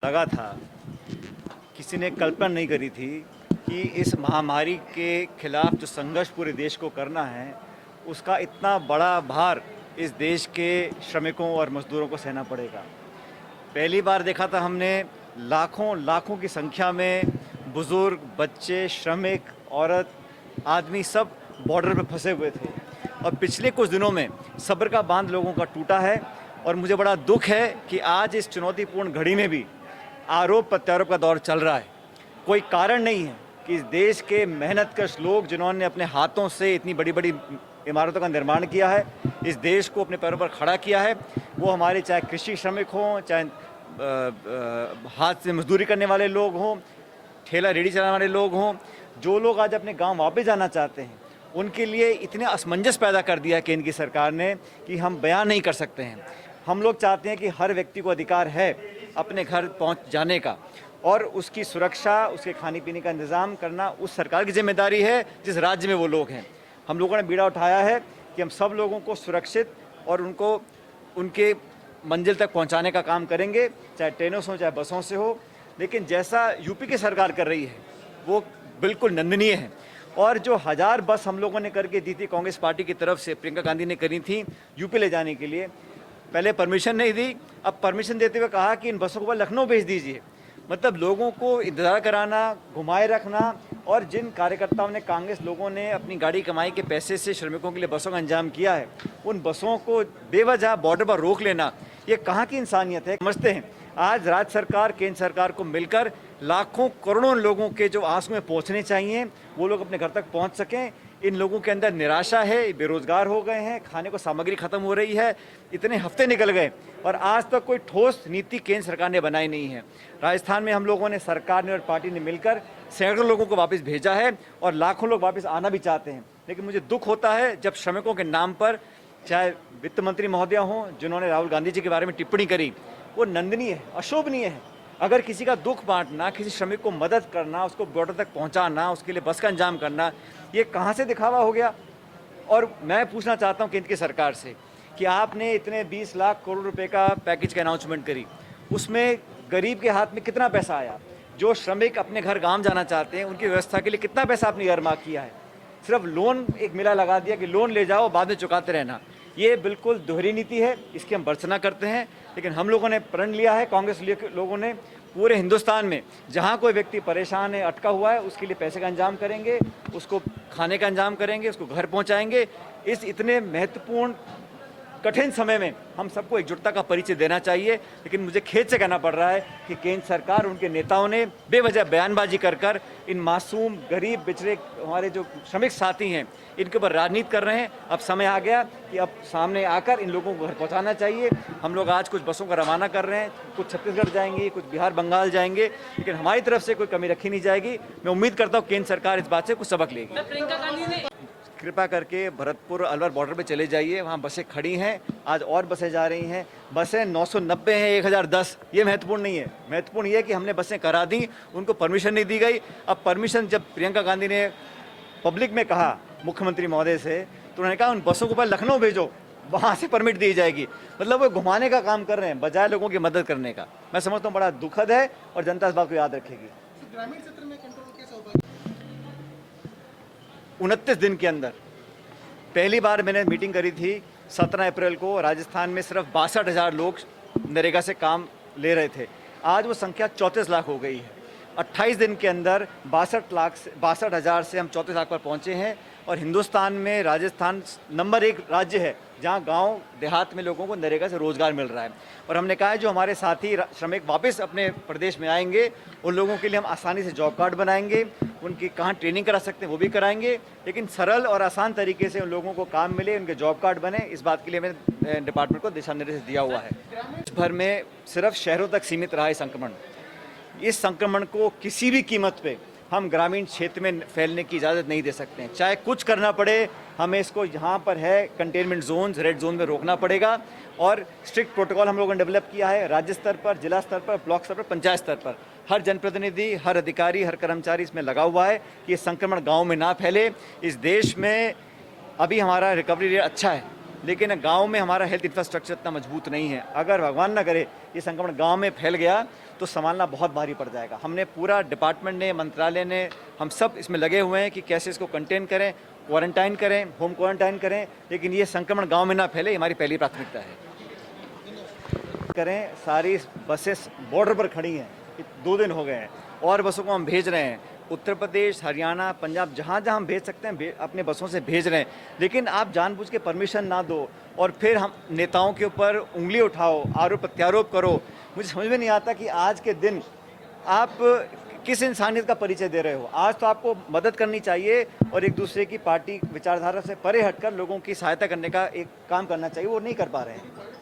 लगा था, किसी ने कल्पना नहीं करी थी कि इस महामारी के खिलाफ जो संघर्ष पूरे देश को करना है, उसका इतना बड़ा भार इस देश के श्रमिकों और मज़दूरों को सहना पड़ेगा। पहली बार देखा था हमने लाखों लाखों की संख्या में बुज़ुर्ग, बच्चे, श्रमिक, औरत, आदमी सब बॉर्डर पे फंसे हुए थे और पिछले कुछ दिनों में सब्र का बांध लोगों का टूटा है और मुझे बड़ा दुख है कि आज इस चुनौतीपूर्ण घड़ी में भी आरोप प्रत्यारोप का दौर चल रहा है। कोई कारण नहीं है कि इस देश के मेहनतकश लोग जिन्होंने अपने हाथों से इतनी बड़ी बड़ी इमारतों का निर्माण किया है, इस देश को अपने पैरों पर खड़ा किया है, वो हमारे चाहे कृषि श्रमिक हों, चाहे हाथ से मजदूरी करने वाले लोग हों, ठेला रेहड़ी चलाने वाले लोग हों, जो लोग आज अपने गांव वापस जाना चाहते हैं, उनके लिए इतने असमंजस पैदा कर दिया है केंद्र की सरकार ने कि हम बयान नहीं कर सकते हैं। हम लोग चाहते हैं कि हर व्यक्ति को अधिकार है अपने घर पहुंच जाने का और उसकी सुरक्षा, उसके खाने पीने का इंतज़ाम करना उस सरकार की जिम्मेदारी है जिस राज्य में वो लोग हैं। हम लोगों ने बीड़ा उठाया है कि हम सब लोगों को सुरक्षित और उनको उनके मंजिल तक पहुंचाने का काम करेंगे, चाहे ट्रेनों से हो चाहे बसों से हो। लेकिन जैसा यूपी की सरकार कर रही है वो बिल्कुल निंदनीय है। और जो 1000 बस हम लोगों ने करके दी थी कांग्रेस पार्टी की तरफ से, प्रियंका गांधी ने करी थी यूपी ले जाने के लिए, पहले परमिशन नहीं दी, अब परमिशन देते हुए कहा कि इन बसों को लखनऊ भेज दीजिए। मतलब लोगों को इंतज़ार कराना, घुमाए रखना। और जिन कार्यकर्ताओं ने, कांग्रेस लोगों ने अपनी गाड़ी कमाई के पैसे से श्रमिकों के लिए बसों का इंतजाम किया है, उन बसों को बेवजह बॉर्डर पर रोक लेना, ये कहाँ की इंसानियत है। समझते हैं आज राज्य सरकार, केंद्र सरकार को मिलकर लाखों करोड़ों लोगों के जो आंसू पहुँचने चाहिए वो लोग अपने घर तक पहुँच सकें। इन लोगों के अंदर निराशा है, बेरोजगार हो गए हैं, खाने को सामग्री खत्म हो रही है, इतने हफ्ते निकल गए और आज तक कोई ठोस नीति केंद्र सरकार ने बनाई नहीं है। राजस्थान में हम लोगों ने, सरकार ने और पार्टी ने मिलकर सैकड़ों लोगों को वापस भेजा है और लाखों लोग वापस आना भी चाहते हैं। लेकिन मुझे दुख होता है जब श्रमिकों के नाम पर, चाहे वित्त मंत्री महोदय हों जिन्होंने राहुल गांधी जी के बारे में टिप्पणी करी, वो निंदनीय है, अशोभनीय है। अगर किसी का दुख बांटना, किसी श्रमिक को मदद करना, उसको बॉर्डर तक पहुंचाना, उसके लिए बस का इंतजाम करना, ये कहाँ से दिखावा हो गया। और मैं पूछना चाहता हूँ केंद्र की सरकार से कि आपने इतने 20 लाख करोड़ रुपए का पैकेज का अनाउंसमेंट करी, उसमें गरीब के हाथ में कितना पैसा आया? जो श्रमिक अपने घर गांव जाना चाहते हैं उनकी व्यवस्था के लिए कितना पैसा आपने इयरमार्क किया है? सिर्फ लोन एक मिला लगा दिया कि लोन ले जाओ, बाद में चुकाते रहना। ये बिल्कुल दोहरी नीति है, इसकी हम भर्त्सना करते हैं। लेकिन हम लोगों ने प्रण लिया है, कांग्रेस लोगों ने, पूरे हिंदुस्तान में जहाँ कोई व्यक्ति परेशान है, अटका हुआ है, उसके लिए पैसे का इंतजाम करेंगे, उसको खाने का इंतजाम करेंगे, उसको घर पहुँचाएंगे। इस इतने महत्वपूर्ण कठिन समय में हम सबको एकजुटता का परिचय देना चाहिए। लेकिन मुझे खेद से कहना पड़ रहा है कि केंद्र सरकार, उनके नेताओं ने बेवजह बयानबाजी कर इन मासूम, गरीब, बिछड़े हमारे जो श्रमिक साथी हैं, इनके ऊपर राजनीति कर रहे हैं। अब समय आ गया कि अब सामने आकर इन लोगों को घर पहुंचाना चाहिए। हम लोग आज कुछ बसों का रवाना कर रहे हैं, कुछ छत्तीसगढ़ जाएंगी, कुछ बिहार बंगाल जाएंगे, लेकिन हमारी तरफ से कोई कमी रखी नहीं जाएगी। मैं उम्मीद करता हूँ केंद्र सरकार इस बात से कुछ सबक लेगी। कृपा करके भरतपुर अलवर बॉर्डर पे चले जाइए, वहाँ बसें खड़ी हैं, आज और बसें जा रही हैं। बसें 990 हैं, 1010, ये महत्वपूर्ण नहीं है। महत्वपूर्ण ये है कि हमने बसें करा दी, उनको परमिशन नहीं दी गई। अब परमिशन जब प्रियंका गांधी ने पब्लिक में कहा मुख्यमंत्री महोदय से, तो उन्होंने कहा उन बसों को पहले लखनऊ भेजो, वहाँ से परमिट दी जाएगी। मतलब वो घुमाने का काम कर रहे हैं बजाय लोगों की मदद करने का। मैं समझता हूँ बड़ा दुखद है और जनता इस बात को याद रखेगी। ग्रामीण क्षेत्र में कंट्रोल कैसे हो पाएगा? 29 दिन के अंदर पहली बार मैंने मीटिंग करी थी 17 अप्रैल को। राजस्थान में सिर्फ 62,000 लोग नरेगा से काम ले रहे थे, आज वो संख्या 34 लाख हो गई है। 28 दिन के अंदर 62,000 से हम 34 लाख पर पहुंचे हैं। और हिंदुस्तान में राजस्थान नंबर 1 राज्य है जहां गांव देहात में लोगों को नरेगा से रोज़गार मिल रहा है। और हमने कहा है जो हमारे साथी श्रमिक वापस अपने प्रदेश में आएंगे उन लोगों के लिए हम आसानी से जॉब कार्ड बनाएंगे, उनकी कहाँ ट्रेनिंग करा सकते हैं वो भी कराएंगे, लेकिन सरल और आसान तरीके से उन लोगों को काम मिले, उनके जॉब कार्ड बने, इस बात के लिए मैंने डिपार्टमेंट को दिशा निर्देश दिया हुआ है। देश भर में सिर्फ शहरों तक सीमित रहा है संक्रमण। इस संक्रमण को किसी भी कीमत पे हम ग्रामीण क्षेत्र में फैलने की इजाज़त नहीं दे सकते हैं। चाहे कुछ करना पड़े, हमें इसको यहाँ पर है कंटेनमेंट जोन्स, रेड जोन में रोकना पड़ेगा। और स्ट्रिक्ट प्रोटोकॉल हम लोगों ने डेवलप किया है राज्य स्तर पर, जिला स्तर पर, ब्लॉक स्तर पर, पंचायत स्तर पर। हर जनप्रतिनिधि, हर अधिकारी, हर कर्मचारी इसमें लगा हुआ है कि ये संक्रमण गाँव में ना फैले। इस देश में अभी हमारा रिकवरी रेट अच्छा है, लेकिन गांव में हमारा हेल्थ इंफ्रास्ट्रक्चर इतना मजबूत नहीं है। अगर भगवान ना करे ये संक्रमण गांव में फैल गया तो संभालना बहुत भारी पड़ जाएगा। हमने पूरा डिपार्टमेंट ने, मंत्रालय ने, हम सब इसमें लगे हुए हैं कि कैसे इसको कंटेन करें, क्वारंटाइन करें, होम क्वारंटाइन करें, लेकिन ये संक्रमण गांव में ना फैले, हमारी पहली प्राथमिकता है। करें, सारी बसेस बॉर्डर पर खड़ी हैं, 2 दिन हो गए हैं और बसों को हम भेज रहे हैं। उत्तर प्रदेश, हरियाणा, पंजाब, जहाँ जहाँ हम भेज सकते हैं अपने बसों से भेज रहे हैं। लेकिन आप जानबूझ के परमिशन ना दो और फिर हम नेताओं के ऊपर उंगली उठाओ, आरोप प्रत्यारोप करो। मुझे समझ में नहीं आता कि आज के दिन आप किस इंसानियत का परिचय दे रहे हो। आज तो आपको मदद करनी चाहिए और एक दूसरे की पार्टी विचारधारा से परे हटकर लोगों की सहायता करने का एक काम करना चाहिए, वो नहीं कर पा रहे हैं।